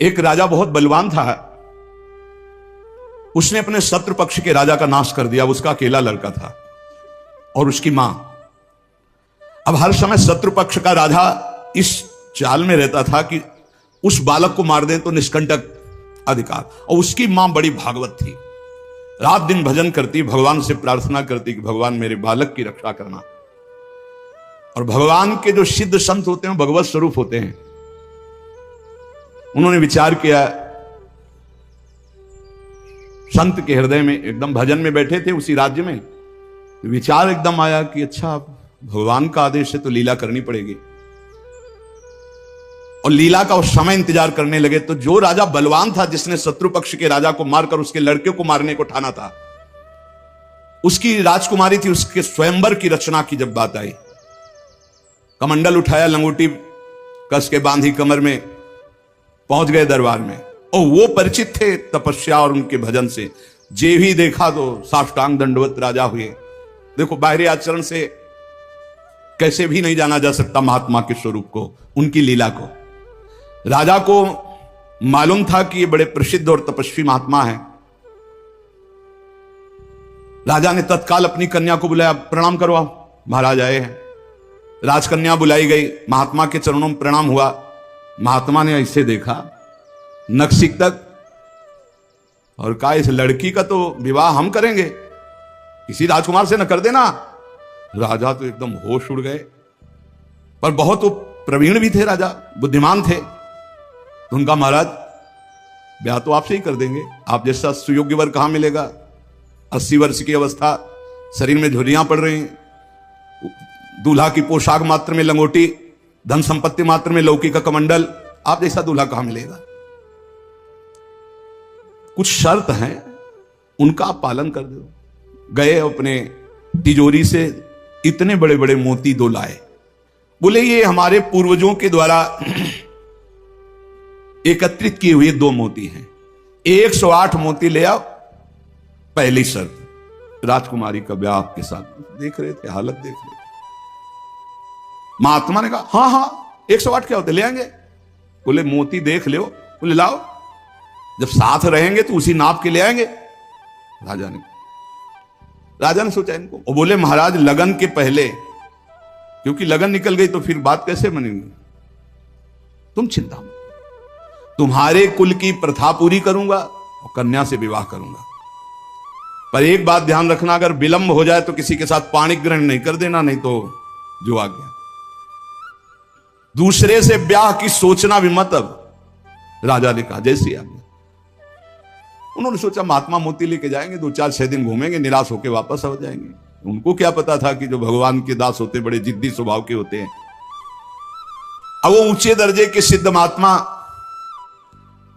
एक राजा बहुत बलवान था, उसने अपने शत्रु पक्ष के राजा का नाश कर दिया। उसका अकेला लड़का था और उसकी मां। अब हर समय शत्रु पक्ष का राजा इस चाल में रहता था कि उस बालक को मार दे तो निष्कंटक अधिकार। और उसकी मां बड़ी भागवत थी, रात दिन भजन करती, भगवान से प्रार्थना करती कि भगवान मेरे बालक की रक्षा करना। और भगवान के जो सिद्ध संत होते हैं भगवत स्वरूप होते हैं। उन्होंने विचार किया, संत के हृदय में एकदम भजन में बैठे थे उसी राज्य में, विचार एकदम आया कि अच्छा भगवान का आदेश है तो लीला करनी पड़ेगी। और लीला का उस समय इंतजार करने लगे। तो जो राजा बलवान था, जिसने शत्रु पक्ष के राजा को मारकर उसके लड़के को मारने को ठाना था, उसकी राजकुमारी थी, उसके स्वयंवर की रचना की जब बात आई, कमंडल उठाया, लंगोटी कस के बांधी कमर में, पहुंच गए दरबार में। और वो परिचित थे तपस्या और उनके भजन से, जे भी देखा तो साष्टांग दंडवत राजा हुए। देखो बाहरी आचरण से कैसे भी नहीं जाना जा सकता महात्मा के स्वरूप को, उनकी लीला को। राजा को मालूम था कि ये बड़े प्रसिद्ध और तपस्वी महात्मा हैं। राजा ने तत्काल अपनी कन्या को बुलाया, प्रणाम करवाओ, महाराज आए हैं। राजकन्या बुलाई गई, महात्मा के चरणों में प्रणाम हुआ। महात्मा ने ऐसे देखा नक्सिक तक और कहा, इस लड़की का तो विवाह हम करेंगे, किसी राजकुमार से न कर देना। राजा तो एकदम होश उड़ गए, पर बहुत वो प्रवीण भी थे, राजा बुद्धिमान थे। तो उनका, महाराज ब्याह तो आपसे ही कर देंगे, आप जैसा सुयोग्य वर कहां मिलेगा। 80 वर्ष की अवस्था, शरीर में झुर्रियां पड़ रही हैं, दूल्हा की पोशाक मात्र में लंगोटी, धन संपत्ति मात्र में लौकी का कमंडल, आप जैसा दूल्हा कहां मिलेगा। कुछ शर्त हैं, उनका आप पालन कर दो। गए अपने तिजोरी से इतने बड़े बड़े मोती 2 लाए। बोले ये हमारे पूर्वजों के द्वारा एकत्रित किए हुए 2 मोती हैं, 108 मोती ले आओ। पहली शर्त, राजकुमारी का ब्याह आपके साथ। देख रहे थे, हालत देख रहे थे। महात्मा ने कहा, हाँ हाँ 108 क्या होते, ले आएंगे। बोले मोती देख लो। बोले लाओ, जब साथ रहेंगे तो उसी नाप के ले आएंगे। राजा ने सोचा इनको, और बोले महाराज लगन के पहले, क्योंकि लगन निकल गई तो फिर बात कैसे बनेगी, तुम चिंता मत, तुम्हारे कुल की प्रथा पूरी करूंगा और कन्या से विवाह करूंगा। पर एक बात ध्यान रखना, अगर विलंब हो जाए तो किसी के साथ पाणिक ग्रहण नहीं कर देना, नहीं तो जो आ गया। दूसरे से ब्याह की सोचना भी मत। अब राजा ने कहा जैसी आ गया। उन्होंने सोचा महात्मा मोती लेके जाएंगे, 2-4-6 दिन घूमेंगे, निराश होकर वापस आ जाएंगे। उनको क्या पता था कि जो भगवान के दास होते बड़े जिद्दी स्वभाव के होते हैं। अब वो ऊंचे दर्जे के सिद्ध महात्मा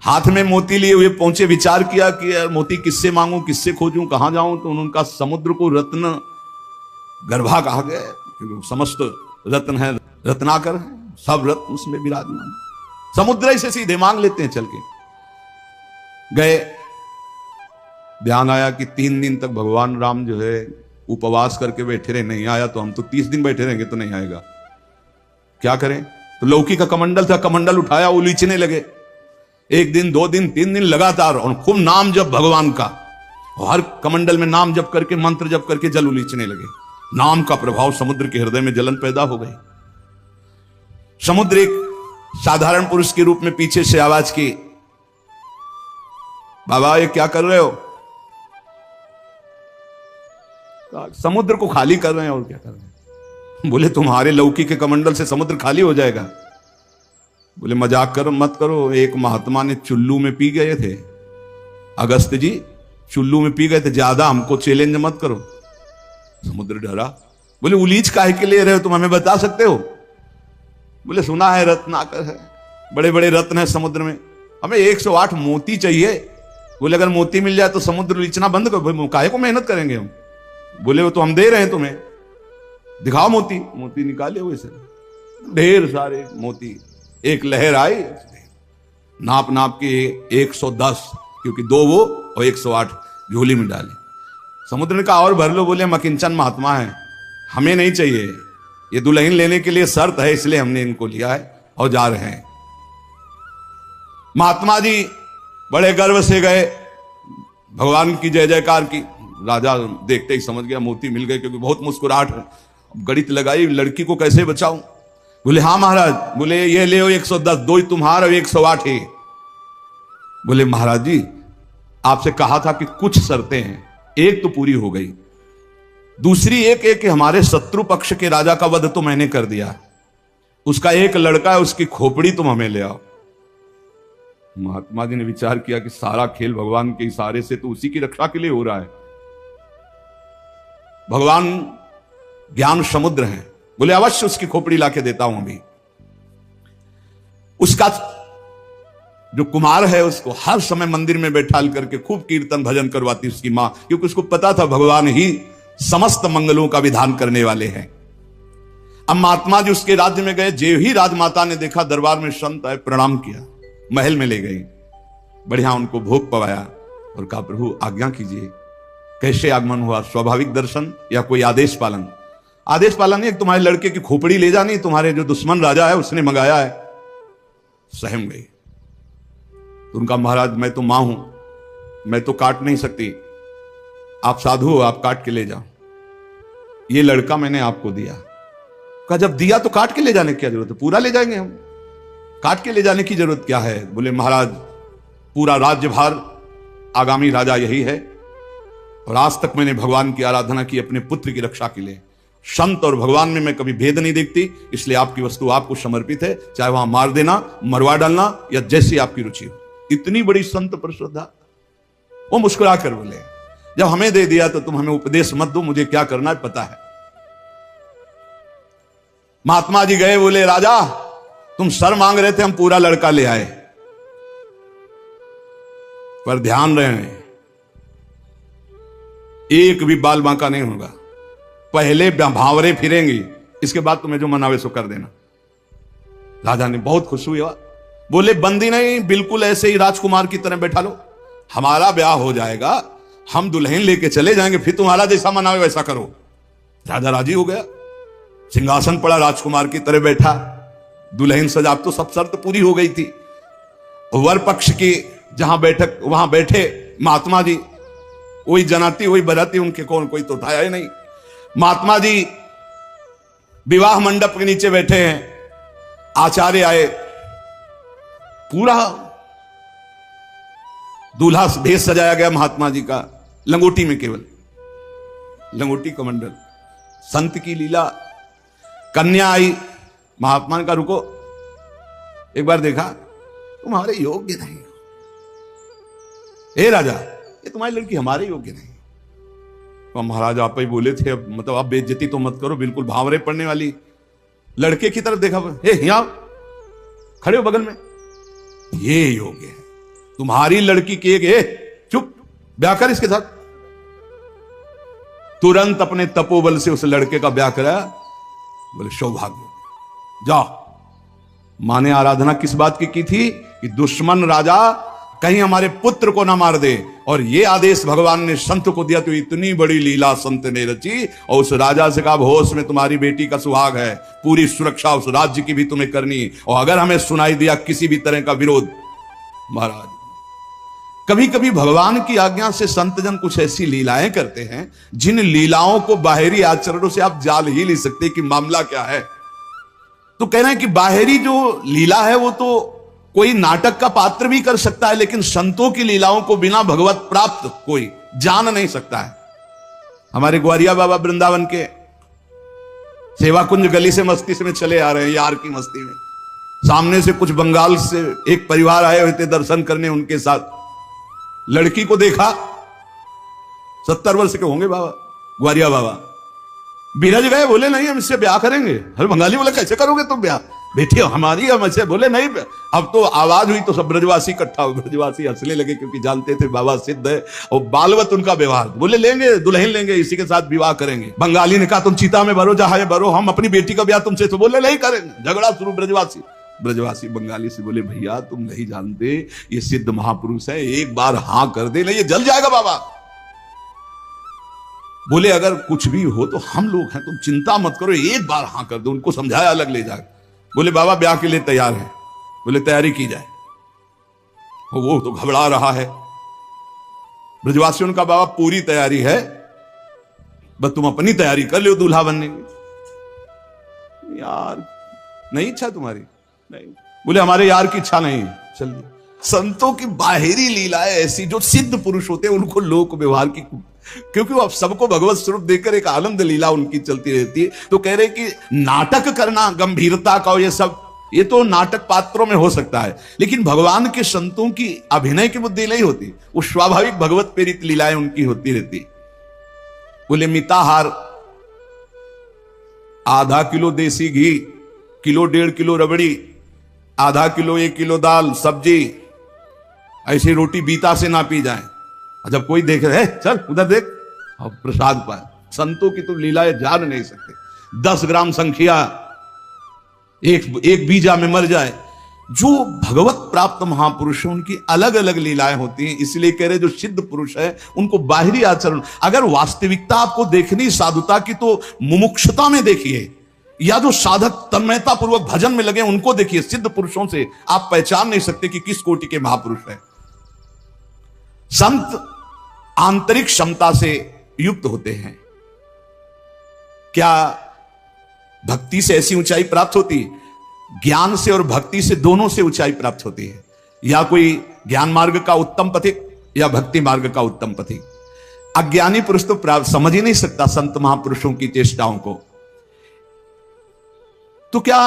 हाथ में मोती लिए हुए पहुंचे। विचार किया कि यार मोती किससे मांगू, किससे खोजूं, कहां जाऊं। तो उनका समुद्र को रत्न गर्भा कहा गया, क्योंकि समस्त रत्न है, रत्नाकर है, सब रत्न उसमें विराजमान। समुद्र से सीधे मांग लेते हैं चल के। गए, ध्यान आया कि 3 दिन तक भगवान राम जो है उपवास करके बैठे रहे, नहीं आया तो हम तो 30 दिन बैठे रहेंगे तो नहीं आएगा, क्या करें। तो लौकी का कमंडल था, कमंडल उठाया, उलीचने लगे। 1 दिन 2 दिन 3 दिन लगातार, और खूब नाम जप भगवान का, और हर कमंडल में नाम जप करके, मंत्र जप करके जल उलीचने लगे। नाम का प्रभाव समुद्र के हृदय में जलन पैदा हो गई। समुद्र एक साधारण पुरुष के रूप में पीछे से आवाज की, बाबा ये क्या कर रहे हो। समुद्र को खाली कर रहे हैं, और क्या कर रहे हैं। बोले तुम्हारे लौकी के कमंडल से समुद्र खाली हो जाएगा। बोले मजाक करो मत करो, एक महात्मा ने चुल्लू में पी गए थे, अगस्त जी चुल्लू में पी गए थे, ज्यादा हमको चैलेंज मत करो। समुद्र डरा। बोले उलीच काहे के ले रहे हो, तुम हमें बता सकते हो। बोले सुना है रत्नाकर है, बड़े बड़े रत्न है समुद्र में, हमें 108 मोती चाहिए। बोले अगर मोती मिल जाए तो समुद्र उलीचना बंद करो, काहे को मेहनत करेंगे हम। बोले वो तो हम दे रहे हैं तुम्हें, दिखाओ मोती। मोती निकाले हुए से ढेर सारे मोती, एक लहर आई, नाप नाप के 110, क्योंकि 2 वो और 108 झोली में डाले। समुद्र ने कहा और भर लो। बोले मकिंचन महात्मा है, हमें नहीं चाहिए, ये दुल्हन लेने के लिए शर्त है, इसलिए हमने इनको लिया है और जा रहे हैं। महात्मा जी बड़े गर्व से गए, भगवान की जय जयकार की। राजा देखते ही समझ गया मोती मिल गए, क्योंकि बहुत मुस्कुराहट है। गणित लगाई, लड़की को कैसे बचाऊं। बोले हाँ महाराज। बोले ये ले 110, 2 ही तुम्हारा 108 है। बोले महाराज जी आपसे कहा था कि कुछ शर्तें हैं, एक तो पूरी हो गई, दूसरी एक है कि हमारे शत्रु पक्ष के राजा का वध तो मैंने कर दिया, उसका एक लड़का है, उसकी खोपड़ी तुम हमें ले आओ। महात्मा जी ने विचार किया कि सारा खेल भगवान के इशारे से तो उसी की रक्षा के लिए हो रहा है। भगवान ज्ञान समुद्र हैं। बोले अवश्य उसकी खोपड़ी लाके देता हूं अभी। उसका जो कुमार है उसको हर समय मंदिर में बैठाल करके खूब कीर्तन भजन करवाती उसकी मां, क्योंकि उसको पता था भगवान ही समस्त मंगलों का विधान करने वाले हैं। अब महात्मा जी उसके राज्य में गए। जे ही राजमाता ने देखा दरबार में संत आए, प्रणाम किया, महल में ले गई, बढ़िया उनको भोग पवाया और कहा प्रभु आज्ञा कीजिए, कैसे आगमन हुआ, स्वाभाविक दर्शन या कोई आदेश पालन? आदेश पालन नहीं, तुम्हारे लड़के की खोपड़ी ले जानी, तुम्हारे जो दुश्मन राजा है उसने मंगाया है। सहम गई। तो उनका महाराज मैं तो मां हूं, मैं तो काट नहीं सकती, आप साधु हो, आप काट के ले जाओ। ये लड़का मैंने आपको दिया। कहा जब दिया तो काट के ले जाने की क्या जरूरत है, पूरा ले जाएंगे हम, काट के ले जाने की जरूरत क्या है। बोले महाराज पूरा राज्यभार आगामी राजा यही है, और आज तक मैंने भगवान की आराधना की अपने पुत्र की रक्षा के लिए। संत और भगवान में मैं कभी भेद नहीं देखती, इसलिए आपकी वस्तु आपको समर्पित है, चाहे वहां मार देना, मरवा डालना, या जैसी आपकी रुचि हो। इतनी बड़ी संत पर श्रद्धा। वो मुस्कुरा कर बोले जब हमें दे दिया तो तुम हमें उपदेश मत दो, मुझे क्या करना है पता है। महात्मा जी गए, बोले राजा तुम सर मांग रहे थे, हम पूरा लड़का ले आए, पर ध्यान रहे एक भी बाल बांका नहीं होगा, पहले भावरे फिरेंगी, इसके बाद तुम्हें जो मनावे सो कर देना। राजा ने बहुत खुश हुआ। बोले बंदी नहीं, बिल्कुल ऐसे ही राजकुमार की तरह बैठा लो, हमारा ब्याह हो जाएगा, हम दुल्हन लेके चले जाएंगे, फिर तुम्हारा जैसा मनावे वैसा करो। राजा राजी हो गया, सिंहासन पड़ा, राजकुमार की तरह बैठा, दुल्हन सजा, तो सब शर्त पूरी हो गई थी। वर पक्ष की जहां बैठक वहां बैठे महात्मा जी, वही जनाती वही बराती, उनके कौन कोई तो उठाया ही नहीं। महात्मा जी विवाह मंडप के नीचे बैठे हैं, आचार्य आए, पूरा दूल्हा भेष सजाया गया महात्मा जी का, लंगोटी में, केवल लंगोटी कमंडल, संत की लीला। कन्या आई, महात्मा ने कहा रुको, एक बार देखा तुम्हारे योग्य नहीं हो, हे राजा ये तुम्हारी लड़की हमारे योग्य नहीं। तो महाराज आप ही बोले थे, अब मतलब आप बेइज्जती तो मत करो, बिल्कुल भावरे पड़ने वाली। लड़के की तरफ देखा, हे यहां खड़े हो बगल में, ये योग्य है तुम्हारी लड़की की एक, चुप, ब्याह कर इसके साथ। तुरंत अपने तपोबल से उस लड़के का ब्याह कराया। बोले सौभाग्य, जाओ। माने आराधना किस बात की थी कि दुश्मन राजा कहीं हमारे पुत्र को ना मार दे, और ये आदेश भगवान ने संत को दिया। तो इतनी बड़ी लीला संत ने रची, और उस राजा से कहा होश में तुम्हारी बेटी का सुहाग है, पूरी सुरक्षा उस राज्य की भी तुम्हें करनी, और अगर हमें सुनाई दिया किसी भी तरह का विरोध, महाराज कभी कभी भगवान की आज्ञा से संतजन कुछ ऐसी लीलाएं करते हैं जिन लीलाओं को बाहरी आचरणों से आप जान ही नहीं सकते कि मामला क्या है। तो कह रहे हैं कि बाहरी जो लीला है वो तो कोई नाटक का पात्र भी कर सकता है, लेकिन संतों की लीलाओं को बिना भगवत प्राप्त कोई जान नहीं सकता है। हमारे ग्वारिया बाबा वृंदावन के सेवा कुंज गली से मस्ती से में चले आ रहे हैं, यार की मस्ती में, सामने से कुछ बंगाल से एक परिवार आए हुए थे दर्शन करने, उनके साथ लड़की को देखा, 70 वर्ष के होंगे बाबा, ग्वारिया बाबा, बिरज गए, बोले नहीं हम इससे ब्याह करेंगे। अरे बंगाली बोले कैसे करोगे तुम ब्याह, बेटी हमारी, हम ऐसे बोले नहीं। अब तो आवाज हुई तो सब ब्रजवासी इकट्ठा हुए, ब्रजवासी हंसने लगे क्योंकि जानते थे बाबा सिद्ध है और बालवत उनका व्यवहार। बोले लेंगे, दुल्हन लेंगे, इसी के साथ विवाह करेंगे। बंगाली ने कहा तुम चिता में भरो, जहां भरो, हम अपनी बेटी का ब्याह तुमसे, तो बोले नहीं करेंगे। झगड़ा शुरू। ब्रजवासी बंगाली से बोले भैया तुम नहीं जानते, ये सिद्ध महापुरुष है, एक बार हां कर दे, नहीं ये जल जाएगा बाबा। बोले अगर कुछ भी हो तो हम लोग हैं, तुम चिंता मत करो, एक बार हां कर दो। उनको समझाया, अलग ले जाए। बोले बाबा ब्याह के लिए तैयार है। बोले तैयारी की जाए। वो तो घबरा रहा है। ब्रजवासियों का बाबा पूरी तैयारी है, बस तुम अपनी तैयारी कर लो दूल्हा बनने की। यार नहीं इच्छा तुम्हारी? नहीं। बोले हमारे यार की इच्छा नहीं है। चलिए, संतों की बाहरी लीलाएं ऐसी, जो सिद्ध पुरुष होते हैं उनको लोक व्यवहार की, क्योंकि वो अब सबको भगवत स्वरूप देकर एक आनंद लीला उनकी चलती रहती है। तो कह रहे कि नाटक करना गंभीरता का, ये सब ये तो नाटक पात्रों में हो सकता है, लेकिन भगवान के संतों की अभिनय की बुद्धि नहीं होती, वो स्वाभाविक भगवत प्रेरित लीलाएं उनकी होती रहती। बोले मिताहार, आधा किलो देसी घी, किलो 1.5 किलो रबड़ी, आधा किलो 1 किलो दाल सब्जी, ऐसी रोटी बीता से ना पी जाए। जब कोई देख रहे चल उधर देख, अब प्रसाद पाए। संतों की तो लीलाएं जान नहीं सकते। 10 ग्राम संख्या एक बीजा में मर जाए। जो भगवत प्राप्त महापुरुष हैं उनकी अलग अलग लीलाएं होती हैं। इसलिए कह रहे जो सिद्ध पुरुष है उनको बाहरी आचरण, अगर वास्तविकता आपको देखनी साधुता की तो मुमुक्षुता में देखिए, या जो साधक तन्मयता पूर्वक भजन में लगे उनको देखिए। सिद्ध पुरुषों से आप पहचान नहीं सकते कि किस कोटि के महापुरुष है। संत आंतरिक क्षमता से युक्त होते हैं। क्या भक्ति से ऐसी ऊंचाई प्राप्त होती है? ज्ञान से और भक्ति से, दोनों से ऊंचाई प्राप्त होती है। या कोई ज्ञान मार्ग का उत्तम पथिक या भक्ति मार्ग का उत्तम पथिक। अज्ञानी पुरुष तो समझ ही नहीं सकता संत महापुरुषों की चेष्टाओं को। तो क्या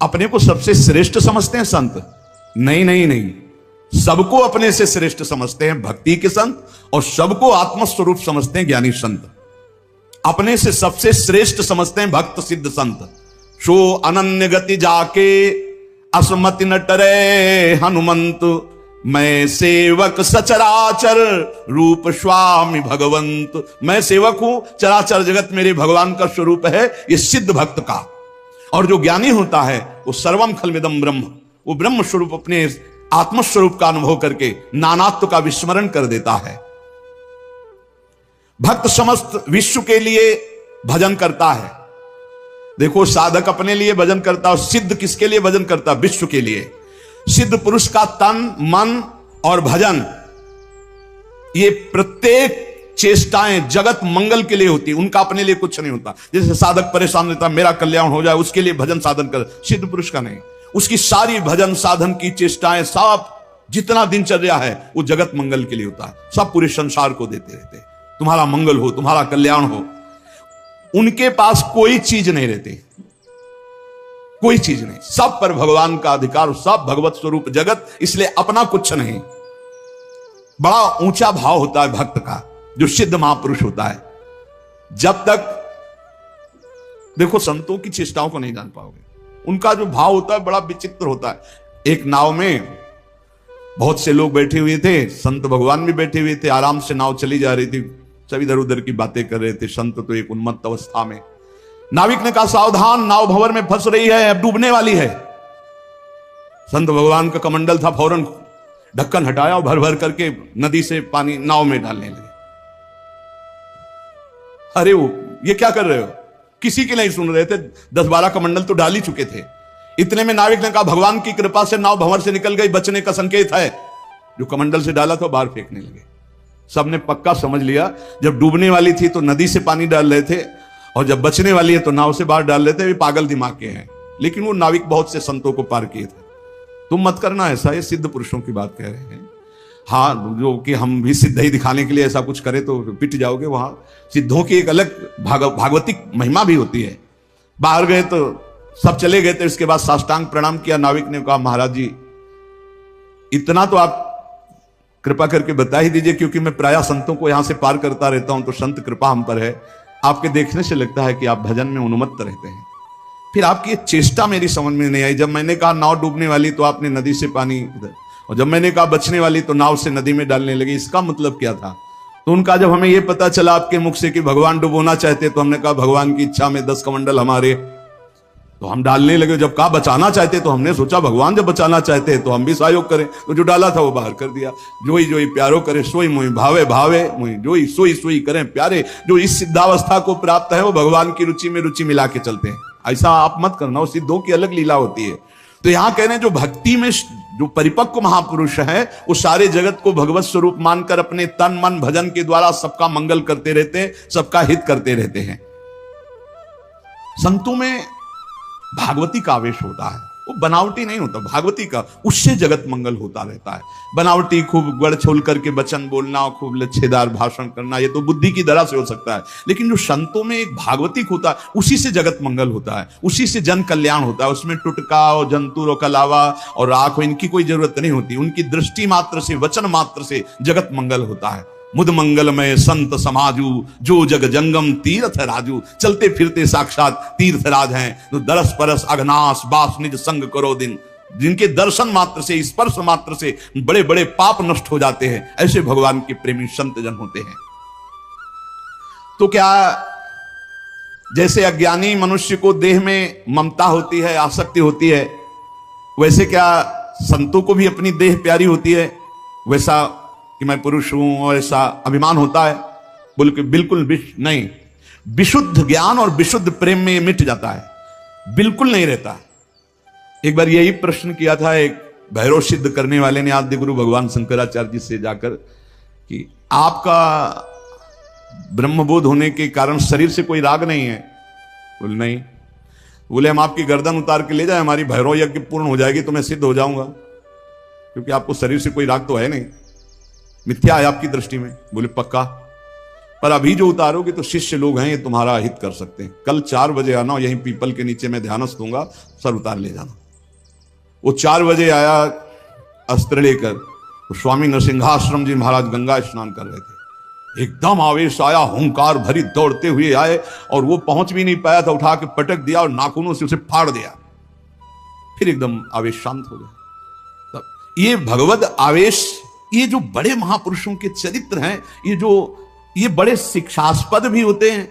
अपने को सबसे श्रेष्ठ समझते हैं संत? नहीं नहीं नहीं, सबको अपने से श्रेष्ठ समझते हैं भक्ति के संत, और सबको आत्मस्वरूप समझते हैं ज्ञानी संत। अपने से सबसे श्रेष्ठ समझते हैं भक्त सिद्ध संत। सो अनन्य गति जाके असमति न टरे हनुमंत, मैं सेवक सचराचर रूप स्वामी भगवंत। मैं सेवक हूं, चराचर जगत मेरे भगवान का स्वरूप है, ये सिद्ध भक्त का। और जो ज्ञानी होता है वो सर्वम खलमिदम ब्रह्म, वो ब्रह्म स्वरूप अपने आत्मस्वरूप का अनुभव करके नानात्व का विस्मरण कर देता है। भक्त समस्त विश्व के लिए भजन करता है। देखो, साधक अपने लिए भजन करता है, सिद्ध किसके लिए भजन करता है? विश्व के लिए। सिद्ध पुरुष का तन मन और भजन, ये प्रत्येक चेष्टाएं जगत मंगल के लिए होती है, उनका अपने लिए कुछ नहीं होता। जैसे साधक परेशान रहता, मेरा कल्याण हो जाए, उसके लिए भजन साधन कर। सिद्ध पुरुष का नहीं, उसकी सारी भजन साधन की चेष्टाएं, सब जितना दिनचर्या है वो जगत मंगल के लिए होता है। सब पूरे संसार को देते रहते, तुम्हारा मंगल हो, तुम्हारा कल्याण हो। उनके पास कोई चीज नहीं रहती, कोई चीज नहीं, सब पर भगवान का अधिकार, सब भगवत स्वरूप जगत, इसलिए अपना कुछ नहीं। बड़ा ऊंचा भाव होता है भक्त का, जो सिद्ध महापुरुष होता है। जब तक देखो संतों की चेष्टाओं को नहीं जान पाओगे, उनका जो भाव होता है बड़ा विचित्र होता है। एक नाव में बहुत से लोग बैठे हुए थे, संत भगवान भी बैठे हुए थे, आराम से नाव चली जा रही थी, सब इधर उधर की बातें कर रहे थे। संत तो एक उन्मत्त अवस्था में। नाविक ने कहा सावधान, नाव भंवर में फंस रही है, अब डूबने वाली है। संत भगवान का कमंडल था, फौरन ढक्कन हटाया और भर भर करके नदी से पानी नाव में डालने लगे। अरे वो ये क्या कर रहे हो? किसी की नहीं सुन रहे थे, 10-12 कमंडल तो डाल ही चुके थे। इतने में नाविक ने कहा भगवान की कृपा से नाव भंवर से निकल गई, बचने का संकेत है। जो कमंडल से डाला था बाहर फेंकने लगे। सबने पक्का समझ लिया, जब डूबने वाली थी तो नदी से पानी डाल रहे थे, और जब बचने वाली है तो नाव से बाहर डाल रहे थे। वे पागल दिमाग के हैं, लेकिन वो नाविक बहुत से संतों को पार किए थे। तुम मत करना ऐसा, ये सिद्ध पुरुषों की बात कह रहे हैं। हाँ, जो कि हम भी सिद्ध ही दिखाने के लिए ऐसा कुछ करें तो पिट जाओगे। वहां सिद्धों की एक अलग भागवतिक महिमा भी होती है। बाहर गए तो सब चले गए थे, उसके बाद साष्टांग प्रणाम किया। नाविक ने कहा महाराज जी, इतना तो आप कृपा करके बता ही दीजिए, क्योंकि मैं प्रायः संतों को यहां से पार करता रहता हूं, तो संत कृपा हम पर है। आपके देखने से लगता है कि आप भजन में उन्मत्त रहते हैं। फिर आपकी ये चेष्टा मेरी समझ में नहीं आई। जब मैंने कहा नाव डूबने वाली तो आपने नदी से पानी, और जब मैंने कहा बचने वाली तो नाव से नदी में डालने लगी। इसका मतलब क्या था? तो उनका जब हमें यह पता चला आपके मुख से कि भगवान डुबोना चाहते, तो हमने कहा भगवान की इच्छा में 10 कमंडल हमारे, तो हम डालने लगे। जब कहा बचाना चाहते तो हमने सोचा भगवान जब बचाना चाहते हैं तो हम भी सहयोग करें, तो जो डाला था वो बाहर कर दिया। जोई जोई प्यारो करे सोई मोई भावे भावे मोई, जोई सोई सोई करें प्यारे। जो इस सिद्धावस्था को प्राप्त है वो भगवान की रुचि में रुचि मिला के चलते हैं। ऐसा आप मत करना, वो सिद्धों की अलग लीला होती है। तो यहां कह रहे हैं जो भक्ति में जो परिपक्व महापुरुष है वो सारे जगत को भगवत स्वरूप मानकर अपने तन मन भजन के द्वारा सबका मंगल करते रहते हैं, सबका हित करते रहते हैं। संतों में भागवती का आवेश होता है, वो बनावटी नहीं होता, भागवती का, उससे जगत मंगल होता रहता है। बनावटी खूब गड़ छोल करके वचन बोलना, खूब लच्छेदार भाषण करना, ये तो बुद्धि की तरह से हो सकता है, लेकिन जो संतों में एक भागवतिक होता है उसी से जगत मंगल होता है, उसी से जन कल्याण होता है। उसमें टुटका और जंतुर और कलावा और राख इनकी कोई जरूरत नहीं होती, उनकी दृष्टि मात्र से, वचन मात्र से जगत मंगल होता है। मुद मंगलमय संत समाजू, जो जग जंगम तीर्थ राजू। चलते फिरते साक्षात तीर्थराज हैं, तो दरस परस अघनाश बास निज संग करो दिन। जिनके दर्शन मात्र से, स्पर्श मात्र से बड़े बड़े पाप नष्ट हो जाते हैं, ऐसे भगवान के प्रेमी संत जन होते हैं। तो क्या जैसे अज्ञानी मनुष्य को देह में ममता होती है, आसक्ति होती है, वैसे क्या संतों को भी अपनी देह प्यारी होती है? वैसा कि मैं पुरुष हूं और ऐसा अभिमान होता है? बोल के बिल्कुल नहीं। विशुद्ध ज्ञान और विशुद्ध प्रेम में मिट जाता है, बिल्कुल नहीं रहता। एक बार यही प्रश्न किया था एक भैरव सिद्ध करने वाले ने आद्य गुरु भगवान शंकराचार्य जी से जाकर कि आपका ब्रह्मबोध होने के कारण शरीर से कोई राग नहीं है? बोले नहीं। बोले हम आपकी गर्दन उतार के ले जाए, हमारी भैरव यज्ञ पूर्ण हो जाएगी तो मैं सिद्ध हो जाऊंगा, क्योंकि आपको शरीर से कोई राग तो है नहीं, मिथ्या है आपकी दृष्टि में। बोले पक्का, पर अभी जो उतारोगे तो शिष्य लोग हैं, ये तुम्हारा हित कर सकते हैं। कल 4 बजे आना, यहीं पीपल के नीचे मैं ध्यानस्थ दूंगा, सर उतार ले जाना। वो 4 बजे आया अस्त्र लेकर, तो स्वामी नरसिंहाश्रम जी महाराज गंगा स्नान कर रहे थे। एकदम आवेश आया, हुंकार भरी दौड़ते हुए आए और वो पहुंच भी नहीं पाया था, उठा के पटक दिया और नाखूनों से उसे फाड़ दिया। फिर एकदम आवेश शांत हो गया। तब ये भगवत आवेश, ये जो बड़े महापुरुषों के चरित्र हैं, ये बड़े शिक्षास्पद भी होते हैं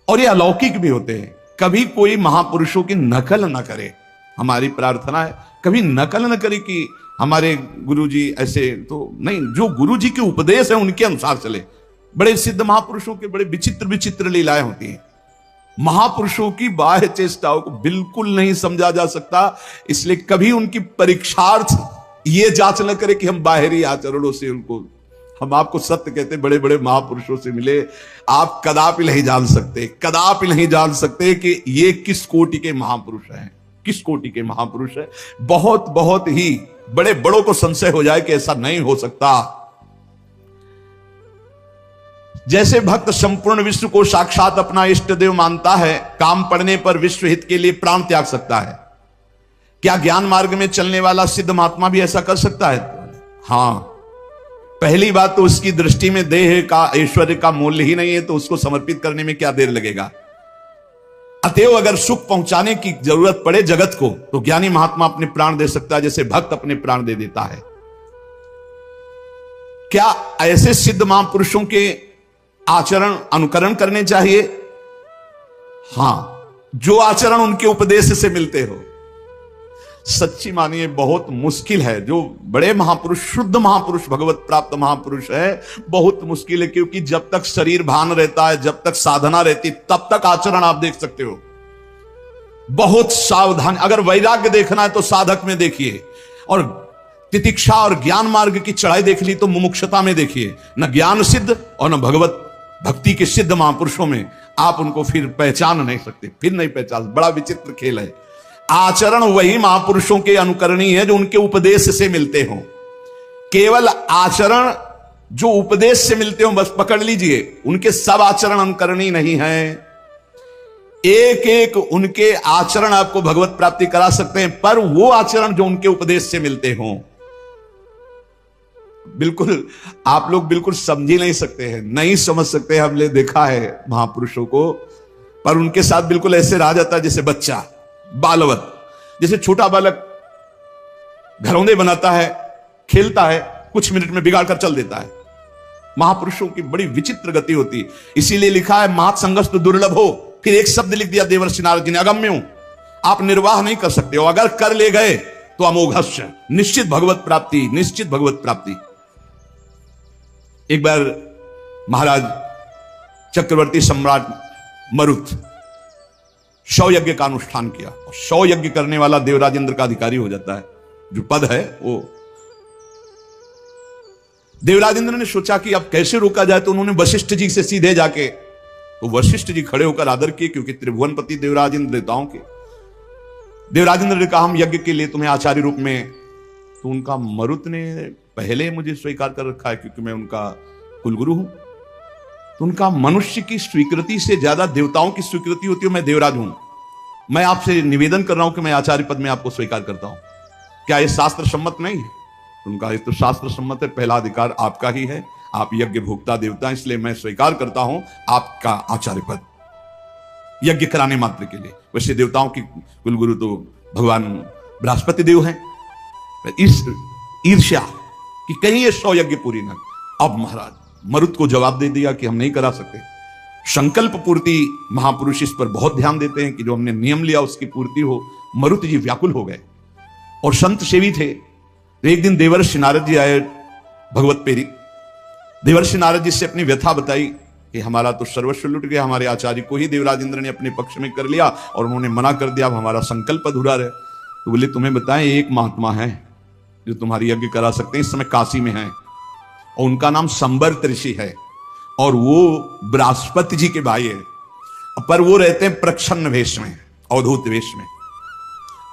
और ये अलौकिक भी होते हैं। कभी कोई महापुरुषों की नकल न करे, हमारी प्रार्थना है कभी नकल न करे कि हमारे गुरुजी ऐसे, तो नहीं, जो गुरुजी के उपदेश है उनके अनुसार चले। बड़े सिद्ध महापुरुषों के बड़े विचित्र विचित्र लीलाएं होती हैं। महापुरुषों की बाह्य चेष्टाओं को बिल्कुल नहीं समझा जा सकता, इसलिए कभी उनकी परीक्षार्थ ये जांच न करे कि हम बाहरी आचरणों से उनको, हम आपको सत्य कहते, बड़े बड़े महापुरुषों से मिले, आप कदापि नहीं जान सकते, कदापि नहीं जान सकते कि ये किस कोटि के महापुरुष हैं, किस कोटि के महापुरुष हैं। बहुत बहुत ही बड़े बड़ों को संशय हो जाए कि ऐसा नहीं हो सकता। जैसे भक्त संपूर्ण विश्व को साक्षात अपना इष्ट देव मानता है, काम पड़ने पर विश्व हित के लिए प्राण त्याग सकता है। क्या ज्ञान मार्ग में चलने वाला सिद्ध महात्मा भी ऐसा कर सकता है? हां। पहली बात तो उसकी दृष्टि में देह का, ऐश्वर्य का मूल्य ही नहीं है, तो उसको समर्पित करने में क्या देर लगेगा। अतएव अगर सुख पहुंचाने की जरूरत पड़े जगत को, तो ज्ञानी महात्मा अपने प्राण दे सकता है, जैसे भक्त अपने प्राण दे देता है। क्या ऐसे सिद्ध महापुरुषों के आचरण अनुकरण करने चाहिए? हां, जो आचरण उनके उपदेश से मिलते हो। सच्ची मानिए बहुत मुश्किल है, जो बड़े महापुरुष, शुद्ध महापुरुष, भगवत प्राप्त महापुरुष है, बहुत मुश्किल है, क्योंकि जब तक शरीर भान रहता है, जब तक साधना रहती, तब तक आचरण आप देख सकते हो। बहुत सावधान, अगर वैराग्य देखना है तो साधक में देखिए, और तितिक्षा और ज्ञान मार्ग की चढ़ाई देख ली तो मुमुक्षता में देखिए। न ज्ञान सिद्ध और न भगवत भक्ति के सिद्ध महापुरुषों में आप उनको फिर पहचान नहीं सकते, फिर नहीं पहचान। बड़ा विचित्र खेल है। आचरण वही महापुरुषों के अनुकरणीय है जो उनके उपदेश से मिलते हो। केवल आचरण जो उपदेश से मिलते हो बस पकड़ लीजिए, उनके सब आचरण अनुकरणीय नहीं है। एक एक उनके आचरण आपको भगवत प्राप्ति करा सकते हैं, पर वो आचरण जो उनके उपदेश से मिलते हो, बिल्कुल आप लोग बिल्कुल समझ ही नहीं सकते हैं, नहीं समझ सकते। हमने देखा है महापुरुषों को, पर उनके साथ बिल्कुल ऐसे रहा जाता है जैसे बच्चा, बालवत। जैसे छोटा बालक घरौंदे बनाता है, खेलता है, कुछ मिनट में बिगाड़ कर चल देता है। महापुरुषों की बड़ी विचित्र गति होती है। इसीलिए लिखा है महत् संगस्त दुर्लभ हो, फिर एक शब्द लिख दिया देवर्षि नारद जी ने, अगम्य हूं, आप निर्वाह नहीं कर सकते हो। अगर कर ले गए तो अमोघस्य, निश्चित भगवत प्राप्ति, निश्चित भगवत प्राप्ति। एक बार महाराज चक्रवर्ती सम्राट मरुत 100 यज्ञ का अनुष्ठान किया, और 100 यज्ञ करने वाला देवराज इंद्र का अधिकारी हो जाता है। जो पद है वो। देवराज इंद्र ने सोचा कि अब कैसे रोका जाए, तो उन्होंने वशिष्ठ जी से सीधे जाके, तो वशिष्ठ जी खड़े होकर आदर किए, क्योंकि त्रिभुवनपति देवराज इंद्र देवताओं के। देवराज इंद्र ने कहा हम यज्ञ के लिए तुम्हें आचार्य रूप में, तो उनका मरुत ने पहले मुझे स्वीकार कर रखा है क्योंकि मैं उनका कुलगुरु हूं। तो उनका मनुष्य की स्वीकृति से ज्यादा देवताओं की स्वीकृति होती है, मैं देवराज हूं, मैं आपसे निवेदन कर रहा हूं कि मैं आचार्य पद में आपको स्वीकार करता हूं, क्या यह शास्त्र सम्मत नहीं है? उनका ये तो शास्त्र सम्मत है, पहला अधिकार आपका ही है, आप यज्ञ भोक्ता देवता, इसलिए मैं स्वीकार करता हूं आपका आचार्य पद यज्ञ कराने मात्र के लिए। वैसे देवताओं की कुलगुरु तो भगवान बृहस्पति देव हैं। इस ईर्ष्या कि कहीं ये 100 यज्ञ पूरी न। अब महाराज मरुत को जवाब दे दिया कि हम नहीं करा सकते। संकल्प पूर्ति महापुरुष इस पर बहुत ध्यान देते हैं कि जो हमने नियम लिया उसकी पूर्ति हो। मरुत जी व्याकुल हो गए और संत सेवी थे। तो एक दिन देवर्षि नारद जी आए भगवत पेरी। देवर्षि नारद जी से अपनी व्यथा बताई कि हमारा तो सर्वस्व लुट गया, हमारे आचार्य को ही देवराज इंद्र ने अपने पक्ष में कर लिया और उन्होंने मना कर दिया, अब हमारा संकल्प अधूरा रहे। तो बोले तुम्हें बताएं एक महात्मा है जो तुम्हारी यज्ञ करा सकते हैं, इस समय काशी में है और उनका नाम संवर्त ऋषि है और वो बृहस्पति जी के भाई है, पर वो रहते हैं प्रच्छन्न वेश में, अवधूत वेश में।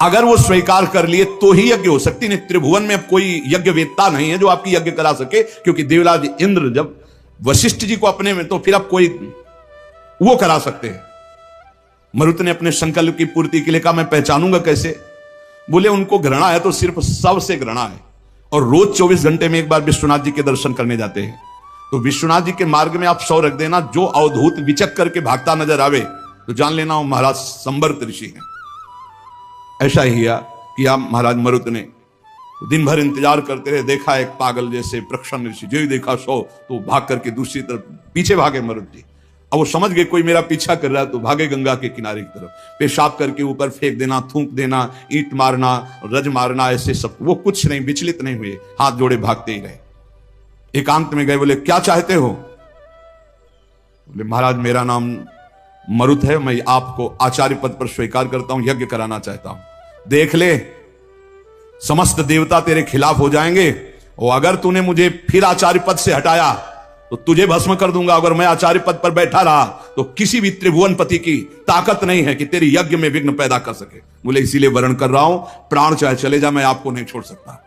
अगर वो स्वीकार कर लिए तो ही यज्ञ हो सकती, नहीं त्रिभुवन में अब कोई यज्ञ वेत्ता नहीं है जो आपकी यज्ञ करा सके, क्योंकि देवराज इंद्र जब वशिष्ठ जी को अपने में, तो फिर अब कोई वो करा सकते हैं। मरुत ने अपने संकल्प की पूर्ति के लिए कहा मैं पहचानूंगा कैसे? बोले उनको घृणा है तो सिर्फ सबसे घृणा है और रोज 24 घंटे में एक बार विश्वनाथ जी के दर्शन करने जाते हैं। तो विश्वनाथ जी के मार्ग में आप 100 रख देना, जो अवधूत विचक करके भागता नजर आवे तो जान लेना वो महाराज संवर्त ऋषि हैं। ऐसा ही किया महाराज मरुत ने। दिन भर इंतजार करते रहे, देखा एक पागल जैसे प्रक्षण ऋषि, जो ही देखा 100 तो भाग करके दूसरी तरफ पीछे भागे मरुत जी। अब वो समझ गए कोई मेरा पीछा कर रहा है, तो भागे गंगा के किनारे की तरफ। पेशाब करके ऊपर फेंक देना, थूक देना, ईंट मारना, रज मारना, ऐसे सब। वो कुछ नहीं, विचलित नहीं हुए, हाथ जोड़े भागते ही रहे। एकांत में गए, बोले क्या चाहते हो? बोले महाराज मेरा नाम मरुत है, मैं आपको आचार्य पद पर स्वीकार करता हूं, यज्ञ कराना चाहता हूं। देख ले समस्त देवता तेरे खिलाफ हो जाएंगे और अगर तूने मुझे फिर आचार्य पद से हटाया तो तुझे भस्म कर दूंगा। अगर मैं आचार्य पद पर बैठा रहा तो किसी भी त्रिभुवनपति की ताकत नहीं है कि तेरी यज्ञ में विघ्न पैदा कर सके। बोले इसीलिए वर्ण कर रहा हूं, प्राण चाहे चले जा, मैं आपको नहीं छोड़ सकता।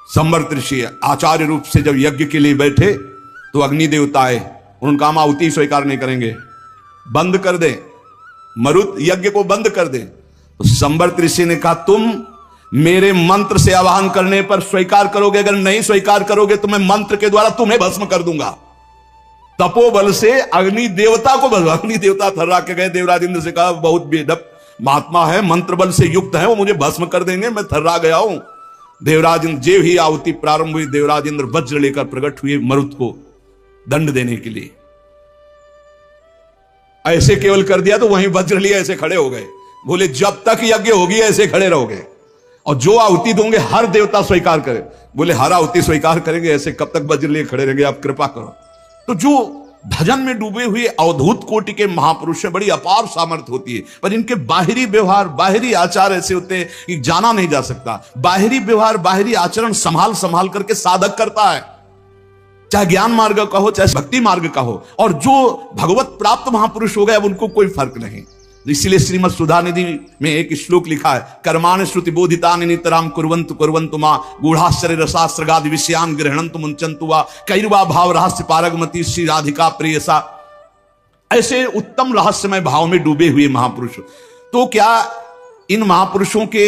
संवर्त ऋषि आचार्य रूप से जब यज्ञ के लिए बैठे तो अग्नि देवता आए, उनका हम आहुति स्वीकार नहीं करेंगे, बंद कर दे, मरुत यज्ञ को बंद कर दे। तो संवर्त ऋषि ने कहा तुम मेरे मंत्र से आवाहन करने पर स्वीकार करोगे, अगर नहीं स्वीकार करोगे तो मैं मंत्र के द्वारा तुम्हें भस्म कर दूंगा। तपोबल से अग्नि देवता को भस्म। अग्नि देवता थर्रा के गए, देवराज इंद्र से कहा बहुत बेदब महात्मा है, मंत्र बल से युक्त है, वो मुझे भस्म कर देंगे, मैं थर्रा गया हूं। देवराज इंद्र जेव ही आहुति प्रारंभ हुई, देवराज इंद्र वज्र लेकर प्रकट हुए मरुत को दंड देने के लिए। ऐसे केवल कर दिया तो वहीं वज्र लिए ऐसे खड़े हो गए। बोले जब तक यज्ञ होगी ऐसे खड़े रहोगे और जो आहुति दोगे हर देवता स्वीकार करे। बोले हर आहुति स्वीकार करेंगे, ऐसे कब तक वज्र लिए खड़े रहेंगे, आप कृपा करो। तो जो भजन में डूबे हुए अवधूत कोटि के महापुरुष में बड़ी अपार सामर्थ्य होती है, पर इनके बाहरी व्यवहार, बाहरी आचार ऐसे होते हैं कि जाना नहीं जा सकता। बाहरी व्यवहार, बाहरी आचरण संभाल संभाल करके साधक करता है, चाहे ज्ञान मार्ग का हो चाहे भक्ति मार्ग का हो। और जो भगवत प्राप्त महापुरुष हो गए अब उनको कोई फर्क नहीं। इसलिए श्रीमद सुधा निधि में एक श्लोक लिखा है, कर्माणि श्रुति बोधितानि नितराम कुर्वन्तु कुर्वन्तु मा गूढ़ाश्चर्य रसास्त्रगादि विषयान् गृह्णन्तु मुञ्चन्तु वा कैर्वा भाव रहस्य पारगमति श्री राधिका प्रियसा। ऐसे उत्तम रहस्यमय भाव में डूबे हुए महापुरुष। तो क्या इन महापुरुषों के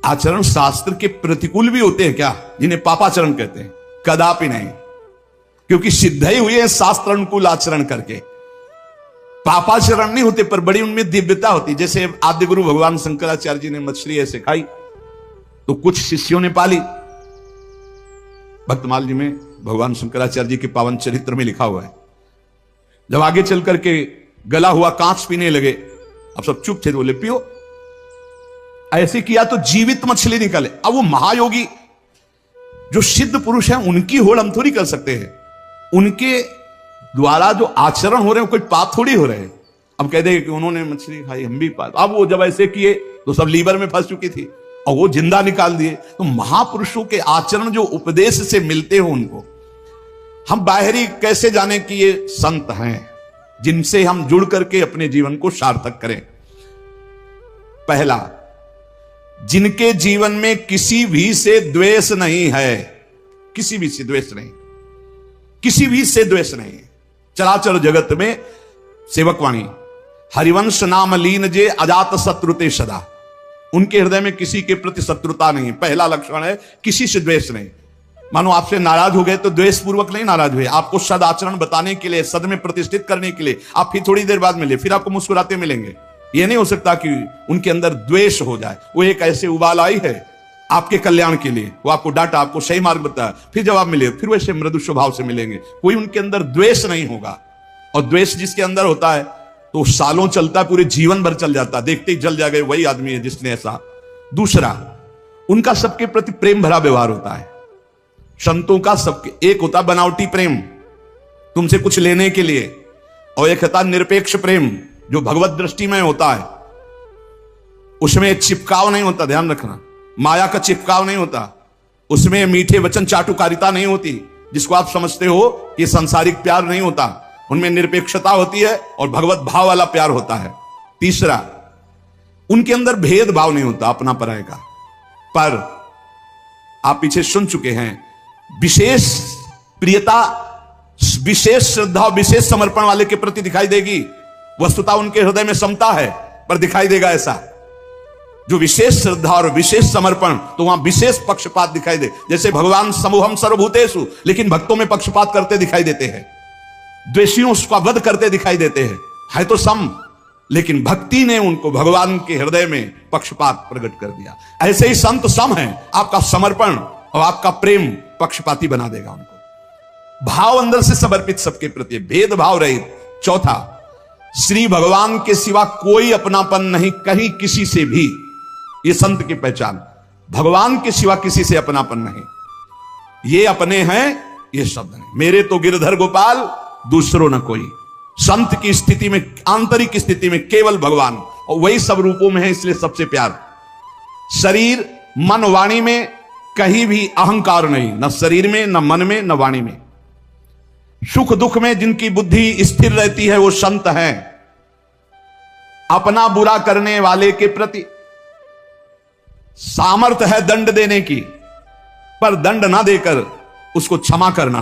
आचरण शास्त्र के प्रतिकूल भी होते हैं क्या, जिन्हें पापाचरण कहते हैं? कदापि नहीं, क्योंकि सिद्ध ही हुए हैं शास्त्र अनुकूल आचरण करके। पापाचरण नहीं होते, पर बड़ी उनमें दिव्यता होती। जैसे आद्य गुरु भगवान शंकराचार्य जी ने मछली ऐसे खाई तो कुछ शिष्यों ने पाली। भक्तमाल जी में भगवान शंकराचार्य जी के पावन चरित्र में लिखा हुआ है, जब आगे चल करके गला हुआ कांच पीने लगे, अब सब चुप थे, बोले पियो। ऐसे किया तो जीवित मछली निकले। अब वो महायोगी जो सिद्ध पुरुष हैं उनकी होड़ हम थोड़ी कर सकते हैं, उनके द्वारा जो आचरण हो रहे हैं कोई पाप थोड़ी हो रहे हैं। अब कह देंगे कि उन्होंने मछली खाई हम भी पाप। अब वो जब ऐसे किए तो सब लीवर में फंस चुकी थी और वो जिंदा निकाल दिए। तो महापुरुषों के आचरण जो उपदेश से मिलते हो उनको हम बाहरी कैसे जाने कि ये संत हैं जिनसे हम जुड़ करके अपने जीवन को सार्थक करें। पहला, जिनके जीवन में किसी भी से द्वेष नहीं है, किसी भी से द्वेष नहीं, किसी भी से द्वेष नहीं। चराचर जगत में सेवकवाणी हरिवंश नाम लीन जे अजात शत्रुते सदा, उनके हृदय में किसी के प्रति शत्रुता नहीं। पहला लक्षण है किसी से द्वेष नहीं। मानो आपसे नाराज हो गए तो द्वेष पूर्वक नहीं नाराज हुए, आपको सद आचरण बताने के लिए, सद में प्रतिष्ठित करने के लिए। आप फिर थोड़ी देर बाद मिले, फिर आपको मुस्कुराते मिलेंगे। यह नहीं हो सकता कि उनके अंदर द्वेष हो जाए। वो एक ऐसे उबाल आई है आपके कल्याण के लिए, वो आपको डांटा, आपको सही मार्ग बताया, फिर जब आप मिले फिर वैसे मृदु स्वभाव से मिलेंगे। कोई उनके अंदर द्वेष नहीं होगा। और द्वेष जिसके अंदर होता है तो सालों चलता है, पूरे जीवन भर चल जाता है, देखते ही जल जाएगा वही आदमी है जिसने ऐसा। दूसरा, उनका सबके प्रति प्रेम भरा व्यवहार होता है। संतों का सबके एक होता बनावटी प्रेम तुमसे कुछ लेने के लिए, और एक होता निरपेक्ष प्रेम जो भगवत दृष्टि में होता है। उसमें चिपकाव नहीं होता, ध्यान रखना, माया का चिपकाव नहीं होता। उसमें मीठे वचन चाटुकारिता नहीं होती जिसको आप समझते हो कि सांसारिक प्यार नहीं होता। उनमें निरपेक्षता होती है और भगवत भाव वाला प्यार होता है। तीसरा, उनके अंदर भेदभाव नहीं होता अपना पराये का। पर आप पीछे सुन चुके हैं, विशेष प्रियता, विशेष श्रद्धा, विशेष समर्पण वाले के प्रति दिखाई देगी। वस्तुतः उनके हृदय में समता है पर दिखाई देगा ऐसा। जो विशेष श्रद्धा और विशेष समर्पण, तो वहां विशेष पक्षपात दिखाई दे। जैसे भगवान समूहम सर्वभूतेषु, लेकिन भक्तों में पक्षपात करते दिखाई देते हैं, द्वेषियों का वध करते दिखाई देते हैं। है तो सम, लेकिन भक्ति ने उनको भगवान के हृदय में पक्षपात प्रकट कर दिया। ऐसे ही संत सम है, आपका समर्पण और आपका प्रेम पक्षपाती बना देगा उनको। भाव अंदर से समर्पित सबके प्रति, भेदभाव रहित। चौथा, श्री भगवान के सिवा कोई अपनापन नहीं कहीं किसी से भी। ये संत की पहचान, भगवान के सिवा किसी से अपनापन नहीं। ये अपने हैं, ये शब्द नहीं। मेरे तो गिरधर गोपाल दूसरों न कोई। संत की स्थिति में, आंतरिक स्थिति में केवल भगवान, और वही सब रूपों में है, इसलिए सबसे प्यार। शरीर मन वाणी में कहीं भी अहंकार नहीं, न शरीर में, न मन में, न वाणी में। सुख दुख में जिनकी बुद्धि स्थिर रहती है वो संत हैं। अपना बुरा करने वाले के प्रति सामर्थ्य है दंड देने की, पर दंड ना देकर उसको क्षमा करना,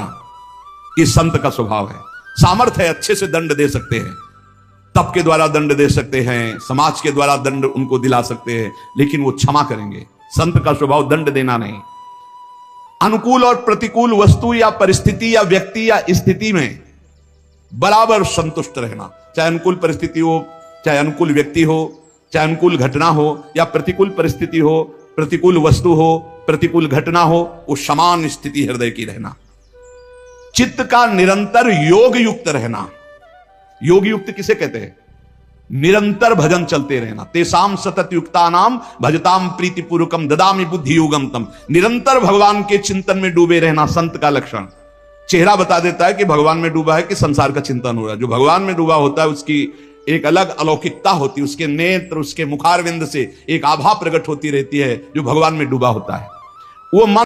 ये संत का स्वभाव है। सामर्थ्य है, अच्छे से दंड दे सकते हैं, तप के द्वारा दंड दे सकते हैं, समाज के द्वारा दंड उनको दिला सकते हैं, लेकिन वो क्षमा करेंगे। संत का स्वभाव दंड देना नहीं। अनुकूल और प्रतिकूल वस्तु या परिस्थिति या व्यक्ति या स्थिति में बराबर संतुष्ट रहना। चाहे अनुकूल परिस्थिति हो, चाहे अनुकूल व्यक्ति हो, चाहे अनुकूल घटना हो, या प्रतिकूल परिस्थिति हो, प्रतिकूल वस्तु हो, प्रतिकूल घटना हो, वो समान स्थिति हृदय की रहना। चित्त का निरंतर योग युक्त रहना। योग युक्त किसे कहते हैं? निरंतर भजन चलते रहना। तेसाम सतत युक्ता नाम भजताम प्रीति पूर्वकम ददामि बुद्धि योगम तम। निरंतर भगवान के चिंतन में डूबे रहना संत का लक्षण। चेहरा बता देता है कि भगवान में डूबा है कि संसार का चिंतन हो रहा है। जो भगवान में डूबा होता है उसकी एक अलग अलौकिकता होती है, उसके नेत्र, उसके मुखारविंद से एक आभा प्रकट होती रहती है जो भगवान में डूबा होता है। वो मन